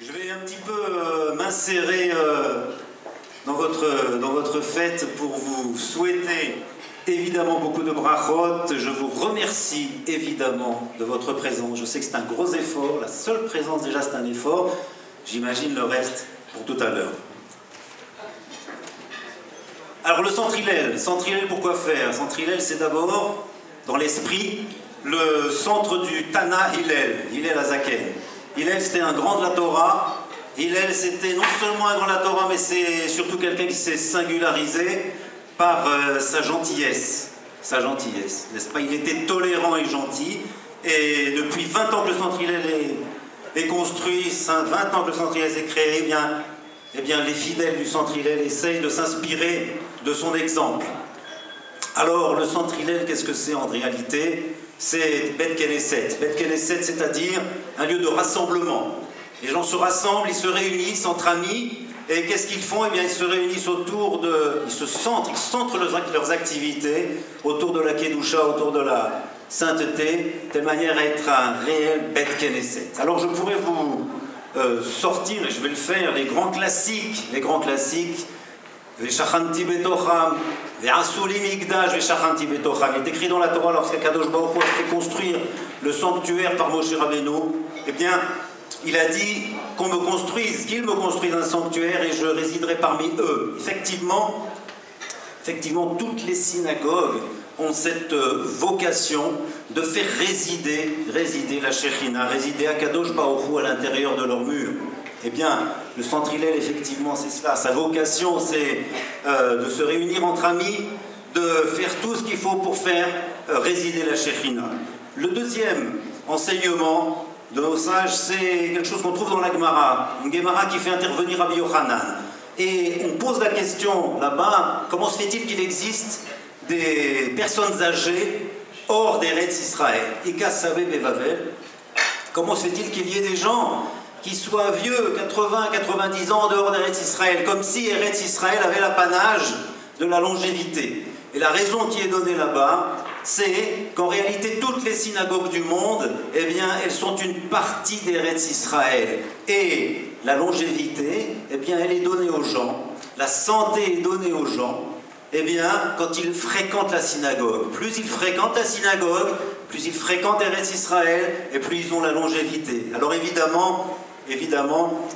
Je vais un petit peu m'insérer dans votre fête pour vous souhaiter évidemment beaucoup de brachot. Je vous remercie évidemment de votre présence. Je sais que c'est un gros effort. La seule présence déjà c'est un effort. J'imagine le reste pour tout à l'heure. Alors le Centre Hillel. Centre Hillel, pourquoi faire? Centre Hillel, c'est d'abord dans l'esprit le centre du Tana Hillel, Hillel Azaken. Hillel, c'était un grand de la Torah. Hillel, c'était non seulement un grand de la Torah, mais c'est surtout quelqu'un qui s'est singularisé par sa gentillesse. Sa gentillesse, n'est-ce pas? Il était tolérant et gentil. Et depuis 20 ans que le Centre Hillel est construit, 20 ans que le Centre Hillel est créé, eh bien, les fidèles du Centre Hillel essayent de s'inspirer de son exemple. Alors, le Centre Hillel, qu'est-ce que c'est en réalité? C'est Bet Knesset. Bet Knesset, c'est-à-dire un lieu de rassemblement. Les gens se rassemblent, ils se réunissent entre amis, et qu'est-ce qu'ils font? Eh bien, ils se réunissent autour de... Ils centrent leurs activités autour de la Kedusha, autour de la sainteté, de telle manière à être un réel Bet Knesset. Alors, je pourrais vous sortir, et je vais le faire, les grands classiques, Veshachanti betocham, ve'asuli migdash veshachanti betocham. Il est écrit dans la Torah lorsqu'Akadosh Baruch Hu a fait construire le sanctuaire par Moshe Rabbeinu. Eh bien, il a dit qu'on me construise, qu'il me construise un sanctuaire et je résiderai parmi eux. Effectivement, toutes les synagogues ont cette vocation de faire résider la Shekhinah, résider Akadosh Baruch Hu à l'intérieur de leurs murs. Eh bien, le Centre Hillel, effectivement, c'est cela. Sa vocation, c'est de se réunir entre amis, de faire tout ce qu'il faut pour faire résider la Shekhinah. Le deuxième enseignement de nos sages, c'est quelque chose qu'on trouve dans la Gemara. Une Gemara qui fait intervenir Rabbi Yochanan. Et on pose la question là-bas, comment se fait-il qu'il existe des personnes âgées hors d'Eretz Israël? Ika Saveh Bevavel. Comment se fait-il qu'il y ait des gens qui soient vieux, 80, 90 ans en dehors d'Eretz Israël, comme si Eretz Israël avait l'apanage de la longévité? Et la raison qui est donnée là-bas, c'est qu'en réalité, toutes les synagogues du monde, eh bien, elles sont une partie d'Eretz Israël. Et la longévité, eh bien, elle est donnée aux gens, la santé est donnée aux gens, eh bien, quand ils fréquentent la synagogue. Plus ils fréquentent la synagogue, plus ils fréquentent Eretz Israël, et plus ils ont la longévité. Alors évidemment,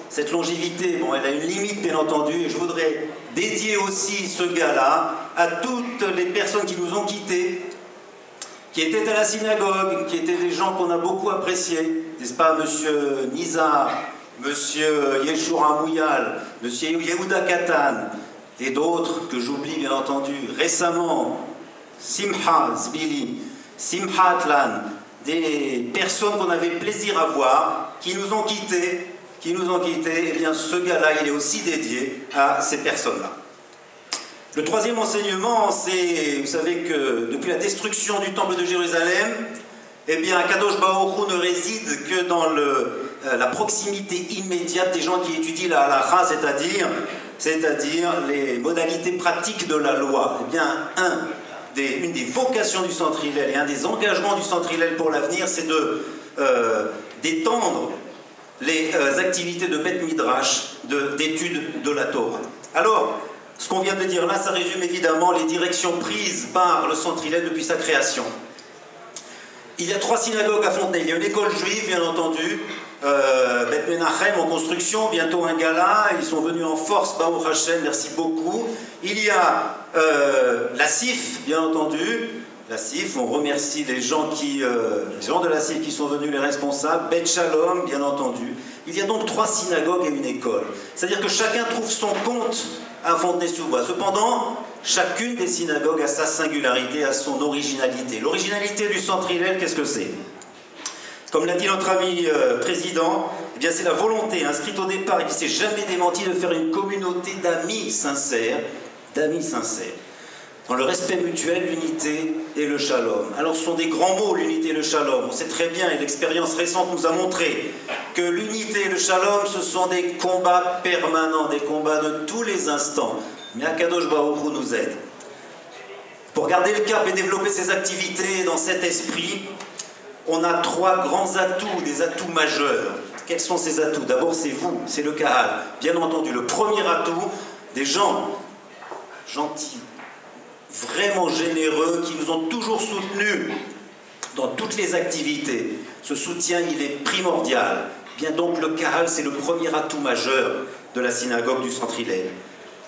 cette longévité, bon, elle a une limite, bien entendu, et je voudrais dédier aussi ce gars-là à toutes les personnes qui nous ont quittés, qui étaient à la synagogue, qui étaient des gens qu'on a beaucoup appréciés, n'est-ce pas, monsieur Nizar, monsieur Yeshua Mouyal, monsieur Yehuda Katan, et d'autres que j'oublie bien entendu, récemment, Simcha Zbili, Simcha Atlan, des personnes qu'on avait plaisir à voir, qui nous ont quittés, eh bien ce gars-là, il est aussi dédié à ces personnes-là. Le troisième enseignement, c'est, vous savez que depuis la destruction du temple de Jérusalem, eh bien Akadosh Baruch Hu ne réside que dans la proximité immédiate des gens qui étudient la halakha, c'est-à-dire les modalités pratiques de la loi. Eh bien, une des vocations du Centre Hillel et un des engagements du Centre Hillel pour l'avenir, c'est d'étendre les activités de Bet Midrash, d'études de la Torah. Alors, ce qu'on vient de dire là, ça résume évidemment les directions prises par le Centre Hillel depuis sa création. Il y a 3 synagogues à Fontenay. Il y a une école juive, bien entendu, Bet Menachem en construction, bientôt un gala. Ils sont venus en force, Baruch Hashem, merci beaucoup. Il y a la CIF, bien entendu. La CIF, on remercie les gens de la CIF qui sont venus, les responsables. Bet Shalom, bien entendu. Il y a donc 3 synagogues et une école. C'est-à-dire que chacun trouve son compte à Fontenay-sous-Bois. Cependant, chacune des synagogues a sa singularité, a son originalité. L'originalité du Centre Hillel, qu'est-ce que c'est? Comme l'a dit notre ami président, eh bien c'est la volonté inscrite au départ et qui ne s'est jamais démentie de faire une communauté d'amis sincères, dans le respect mutuel, l'unité et le shalom. Alors ce sont des grands mots, l'unité et le shalom. On sait très bien, et l'expérience récente nous a montré que l'unité et le shalom, ce sont des combats permanents, des combats de tous les instants. Mais Akadosh Baruch Hu nous aide. Pour garder le cap et développer ses activités dans cet esprit, on a 3 grands atouts, des atouts majeurs. Quels sont ces atouts? D'abord, c'est vous, c'est le Kahal. Bien entendu, le premier atout, des gens gentils, vraiment généreux, qui nous ont toujours soutenus dans toutes les activités. Ce soutien, il est primordial. Bien donc, le Kahal, c'est le premier atout majeur de la synagogue du Centre Hillel.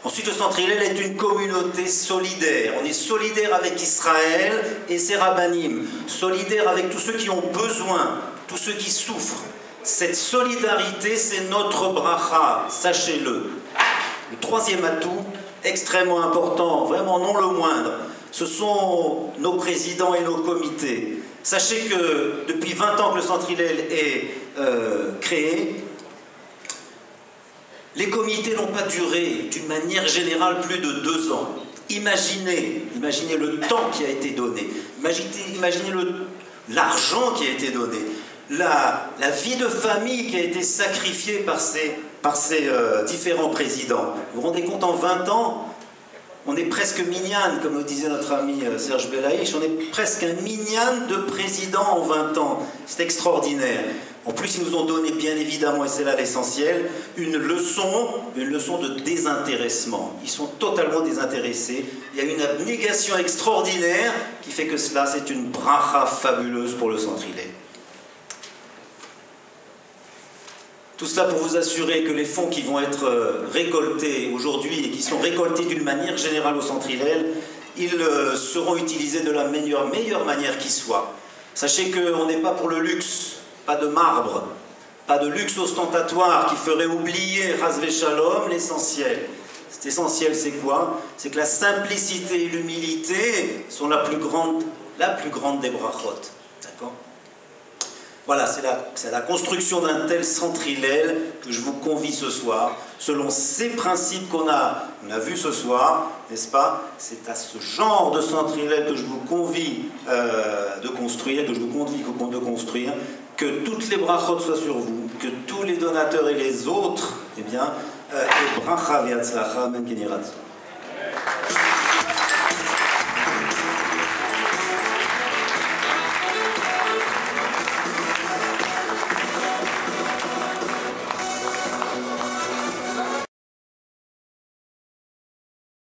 Ensuite, le Centre Hillel est une communauté solidaire. On est solidaire avec Israël et ses rabbinim, solidaire avec tous ceux qui ont besoin, tous ceux qui souffrent. Cette solidarité, c'est notre bracha, sachez-le. Le troisième atout, extrêmement important, vraiment non le moindre, ce sont nos présidents et nos comités. Sachez que depuis 20 ans que le Centre Hillel est créé, les comités n'ont pas duré, d'une manière générale, plus de 2 ans. Imaginez le temps qui a été donné, imaginez l'argent qui a été donné, la vie de famille qui a été sacrifiée par ces différents présidents. Vous vous rendez compte, en 20 ans, on est presque minyan, comme nous disait notre ami Serge Belaïch, on est presque un minyan de présidents en 20 ans. C'est extraordinaire. En plus, ils nous ont donné, bien évidemment, et c'est là l'essentiel, une leçon de désintéressement. Ils sont totalement désintéressés. Il y a une abnégation extraordinaire qui fait que cela, c'est une bracha fabuleuse pour le Centre Hillel. Tout cela pour vous assurer que les fonds qui vont être récoltés aujourd'hui et qui sont récoltés d'une manière générale au Centre Hillel, ils seront utilisés de la meilleure manière qui soit. Sachez qu'on n'est pas pour le luxe. Pas de marbre, pas de luxe ostentatoire qui ferait oublier, Chas Shalom, l'essentiel. Cet essentiel, c'est quoi? C'est que la simplicité et l'humilité sont la plus grande des brachot. D'accord? Voilà, c'est la construction d'un tel Centre Hillel que je vous convie ce soir, selon ces principes qu'on a vus ce soir, n'est-ce pas? C'est à ce genre de Centre Hillel que je vous convie de construire, que toutes les brachot soient sur vous, que tous les donateurs et les autres, eh bien, et bracha v'yatzlacha, amen, ken yirat.